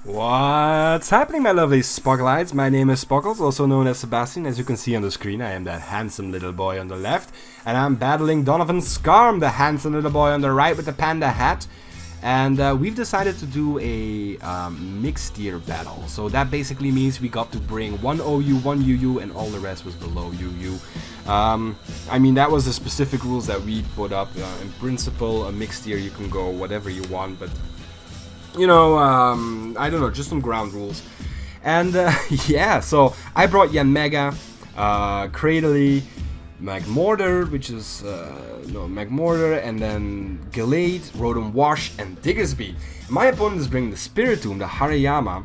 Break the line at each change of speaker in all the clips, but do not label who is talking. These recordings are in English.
What's happening, my lovely Sparklights? My name is Sparkles, also known as Sebastian. As you can see on the screen, I am that handsome little boy on the left, and I'm battling Donovan Skarm, the handsome little boy on the right with the panda hat. And we've decided to do a mixed tier battle. So that basically means we got to bring one OU, one UU, and all the rest was below UU. I mean, that was the specific rules that we put up. In principle, a mixed tier, you can go whatever you want, but you know, I don't know, just some ground rules. And yeah, so I brought Yanmega, Cradley, Magmortar, which is Magmortar, and then Gallade, Rotom Wash, and Diggersby. My opponent is bringing the Spiritomb, the Hariyama,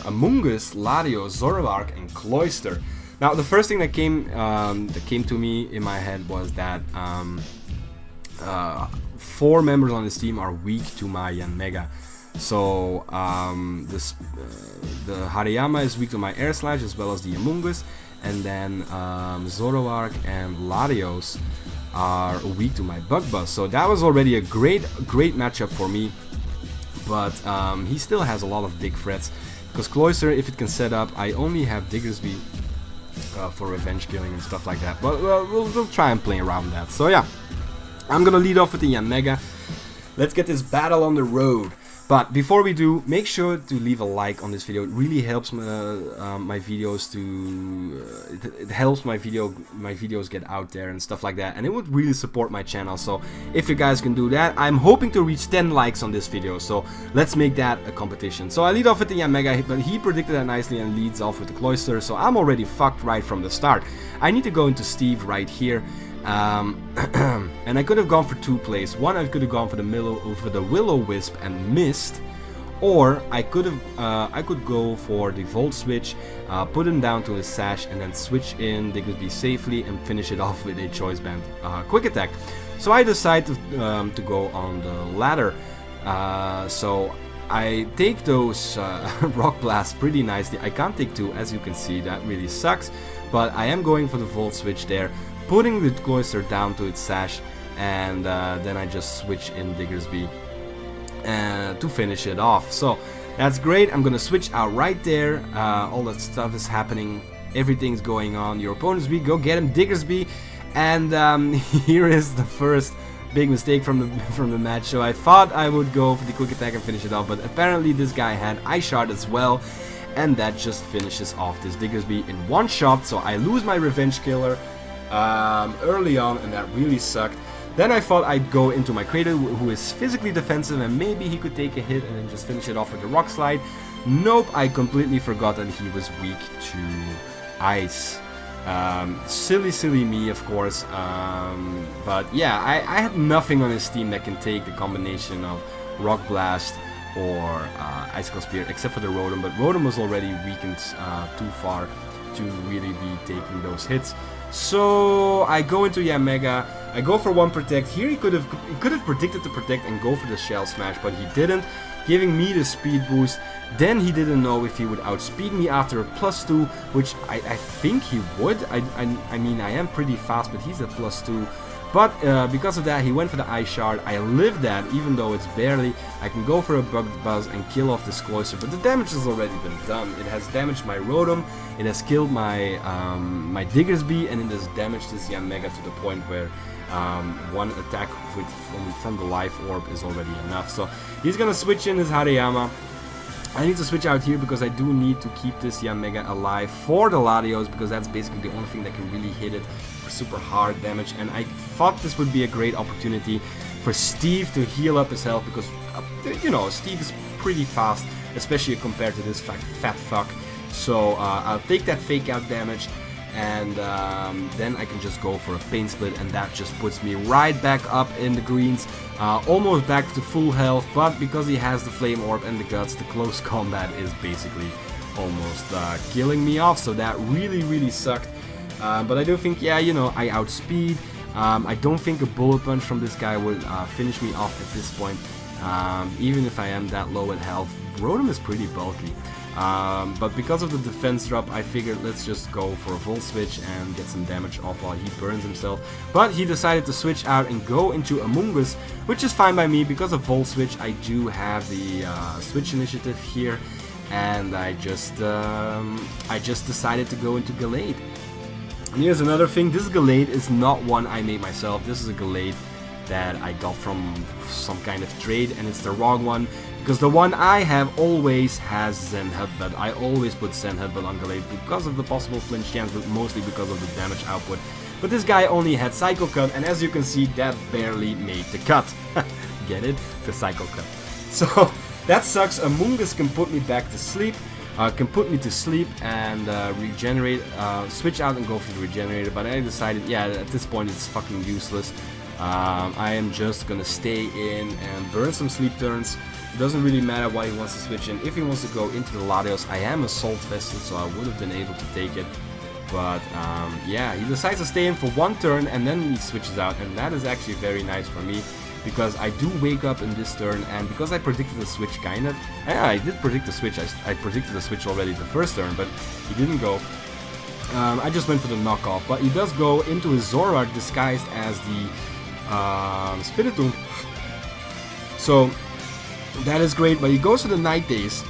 Amoonguss, Latios, Zoroark, and Cloyster. Now, the first thing that came to me in my head was that 4 members on this team are weak to my Yanmega. So the Hariyama is weak to my Air Slash as well as the Amoonguss, and then Zoroark and Latios are weak to my Bug Buzz. So that was already a great matchup for me, but he still has a lot of big threats because Cloyster, if it can set up, I only have Diggersby for revenge killing and stuff like that. But we'll try and play around that. So yeah, I'm gonna lead off with the Yanmega. Let's get this battle on the road. But before we do, make sure to leave a like on this video. It really helps my videos to it helps my videos get out there and stuff like that, and it would really support my channel. So if you guys can do that, I'm hoping to reach 10 likes on this video. So let's make that a competition. So I lead off with the Yanmega, but he predicted that nicely and leads off with the Cloyster. So I'm already fucked right from the start. I need to go into Steve right here. And I could have gone for 2 plays. One, I could have gone for the Will-O-Wisp and missed, or I could go for the Volt Switch, put him down to his Sash, and then switch in Diggersby safely and finish it off with a Choice Band Quick Attack. So I decided to go on the latter. So I take those Rock Blasts pretty nicely. I can't take 2, as you can see, that really sucks, but I am going for the Volt Switch there, putting the Cloyster down to its Sash, and then I just switch in Diggersby to finish it off. So that's great. I'm gonna switch out right there. All that stuff is happening, everything's going on. Your opponent's weak, go get him, Diggersby. And here is the first big mistake from the match. So I thought I would go for the Quick Attack and finish it off, but apparently this guy had Ice Shard as well, and that just finishes off this Diggersby in one shot. So I lose my Revenge Killer early on, and that really sucked. Then I thought I'd go into my Cradle, who is physically defensive, and maybe he could take a hit and then just finish it off with the Rock Slide. Nope, I completely forgot that he was weak to Ice. Silly me, of course. But yeah, I had nothing on his team that can take the combination of Rock Blast or Icicle Spear, except for the Rotom, but Rotom was already weakened too far to really be taking those hits. So I go into Yanmega, I go for 1 Protect. Here he could have predicted to Protect and go for the Shell Smash, but he didn't, giving me the speed boost. Then he didn't know if he would outspeed me after a +2, which I think he would. I mean, I am pretty fast, but he's a +2. But because of that, he went for the Ice Shard. I lived that, even though it's barely. I can go for a Bug Buzz and kill off this Cloyster, but the damage has already been done. It has damaged my Rotom, it has killed my my Diggersby, and it has damaged this Yanmega to the point where 1 attack from the Life Orb is already enough. So he's gonna switch in his Hariyama. I need to switch out here because I do need to keep this Yanmega alive for the Latios, because that's basically the only thing that can really hit it for super hard damage. And I thought this would be a great opportunity for Steve to heal up his health, because you know, Steve is pretty fast, especially compared to this fat fuck. So I'll take that fake out damage, and then I can just go for a Pain Split, and that just puts me right back up in the greens, almost back to full health. But because he has the Flame Orb and the Guts, the close combat is basically almost killing me off. So that really sucked. But I do think, yeah, you know, I outspeed. I don't think a Bullet Punch from this guy would finish me off at this point, even if I am that low in health. Rotom is pretty bulky. But because of the defense drop, I figured let's just go for a full switch and get some damage off while he burns himself. But he decided to switch out and go into Among Us, which is fine by me because of Volt Switch. I do have the switch initiative here, and I just decided to go into Gallade. And here's another thing, this Gallade is not one I made myself. This is a Gallade that I got from some kind of trade, and it's the wrong one, because the one I have always has Zen Headbutt. I always put Zen Headbutt on Gallade because of the possible flinch chance, but mostly because of the damage output. But this guy only had Psycho Cut, and as you can see, that barely made the cut. Get it? The Psycho Cut. So that sucks. Among Us can put me back to sleep. Can put me to sleep and regenerate, switch out and go for the regenerator, but I decided, yeah, at this point it's fucking useless. I am just gonna stay in and burn some sleep turns. It doesn't really matter why he wants to switch in. If he wants to go into the Latios, I am assault vested, so I would have been able to take it. But yeah, he decides to stay in for one turn and then he switches out, and that is actually very nice for me, because I do wake up in this turn, and because I predicted the switch kind of. Yeah, I did predict the switch. I predicted the switch already the first turn, but he didn't go. I just went for the knockoff, but he does go into his Zoroark disguised as the Spiritomb. So that is great, but he goes to the Night Days,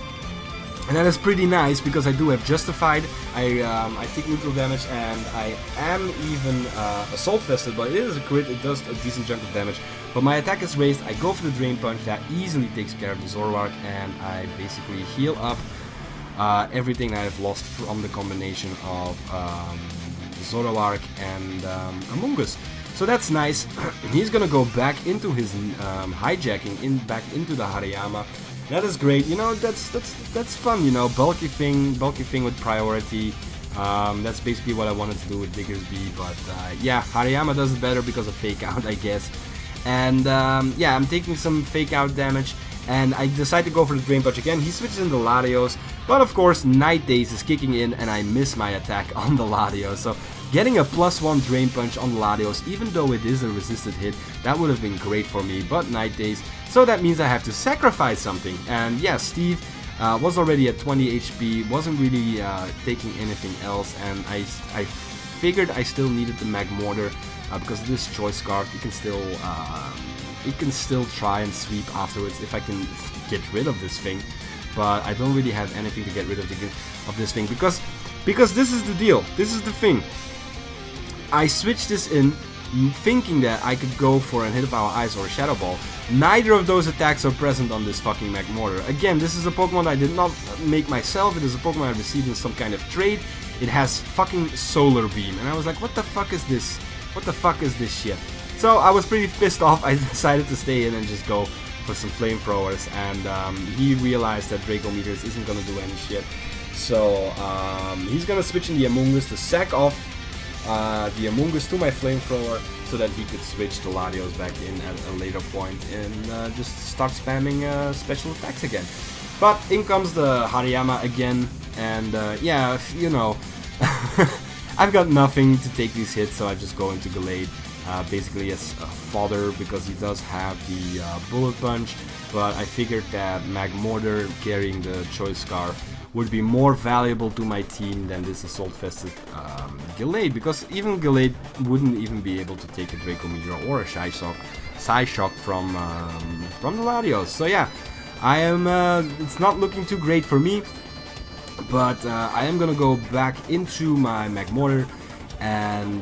and that is pretty nice because I do have Justified. I take neutral damage, and I am even assault vested, but it is a crit. It does a decent chunk of damage. But my attack is raised. I go for the Drain Punch. That easily takes care of the Zoroark, and I basically heal up everything I've lost from the combination of Zoroark and Among Us. So that's nice. He's gonna go back into his hijacking, back into the Hariyama. That is great. You know, that's fun. You know, bulky thing with priority. That's basically what I wanted to do with Diggersby. But yeah, Hariyama does it better because of Fake Out, I guess. And yeah, I'm taking some Fake Out damage, and I decide to go for the Drain Punch again. He switches into Latios, but of course Night Days is kicking in, and I miss my attack on the Latios. So getting a +1 Drain Punch on Latios, even though it is a resisted hit, that would have been great for me, but Night Days. So that means I have to sacrifice something. And yeah, Steve was already at 20 HP, wasn't really taking anything else, and I figured I still needed the Magmortar because of this Choice Scarf. It can still try and sweep afterwards if I can get rid of this thing, but I don't really have anything to get rid of this thing, because this is the deal. This is the thing. I switched this in thinking that I could go for a Hit of Our Eyes or a Shadow Ball. Neither of those attacks are present on this fucking Magmortar. Again, this is a Pokemon I did not make myself. It is a Pokemon I received in some kind of trade. It has fucking Solar Beam, and I was like, what the fuck is this? What the fuck is this shit? So I was pretty pissed off. I decided to stay in and just go for some Flamethrowers, and he realized that Draco Meteors isn't gonna do any shit. So he's gonna switch in the Among Us to sack off the Among Us to my Flamethrower, so that he could switch the Latios back in at a later point and just start spamming special attacks again. But in comes the Hariyama again, and yeah, you know, I've got nothing to take these hits, so I just go into Gallade, basically as a fodder, because he does have the Bullet Punch, but I figured that Magmortar carrying the Choice Scarf would be more valuable to my team than this assault-vested Gallade, because even Gallade wouldn't even be able to take a Draco Meteor or a Psyshock from the Latios. So yeah, I am. It's not looking too great for me, but I am gonna go back into my Magmortar, and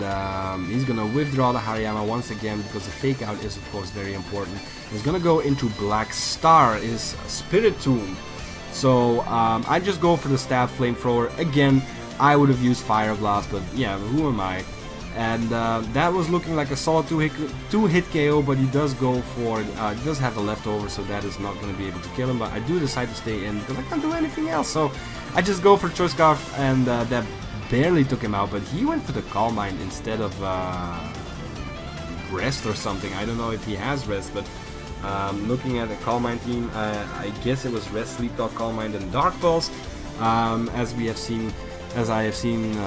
he's gonna withdraw the Hariyama once again, because the Fake Out is of course very important. He's gonna go into Black Star, is Spiritomb. So I just go for the Stab Flamethrower again. I would have used Fire Blast, but yeah, who am I? And that was looking like a solid two-hit KO, but he does go for he does have a leftover, so that is not going to be able to kill him. But I do decide to stay in because I can't do anything else. So I just go for Choice Scarf, and that barely took him out. But he went for the Calm Mind instead of Rest or something. I don't know if he has Rest, but looking at the Calm Mind team, I guess it was Rest, Sleep Talk, Calm Mind, and Dark Pulse, as I have seen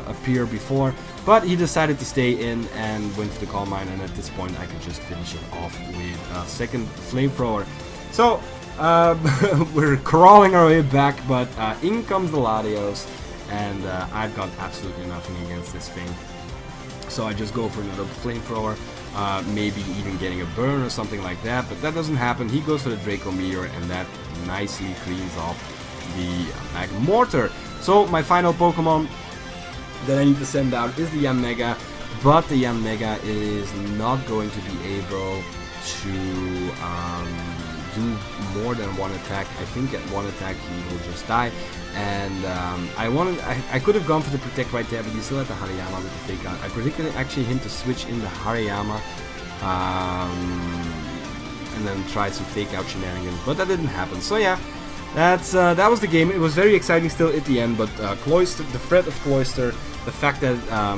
appear before. But he decided to stay in and went for the Calm Mind, and at this point I could just finish it off with a second Flamethrower. So we're crawling our way back, but in comes the Latios, and I've got absolutely nothing against this thing. So I just go for another flamethrower, maybe even getting a burn or something like that, but that doesn't happen. He goes for the Draco Meteor, and that nicely cleans off the Magma Mortar. So my final Pokemon that I need to send out is the Yanmega, but the Yanmega is not going to be able to do more than one attack. I think at one attack he will just die, and I could have gone for the Protect right there, but he still had the Hariyama with the Fake Out. I predicted actually him to switch in the Hariyama and then try some Fake Out shenanigans, but that didn't happen. So yeah, that was the game. It was very exciting still at the end, but Cloyster, the threat of Cloyster, the fact that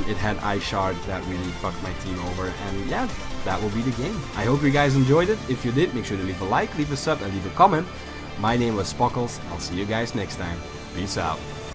it had Ice Shard, that really fucked my team over, and yeah, that will be the game. I hope you guys enjoyed it. If you did, make sure to leave a like, leave a sub, and leave a comment. My name was Spockles. I'll see you guys next time. Peace out.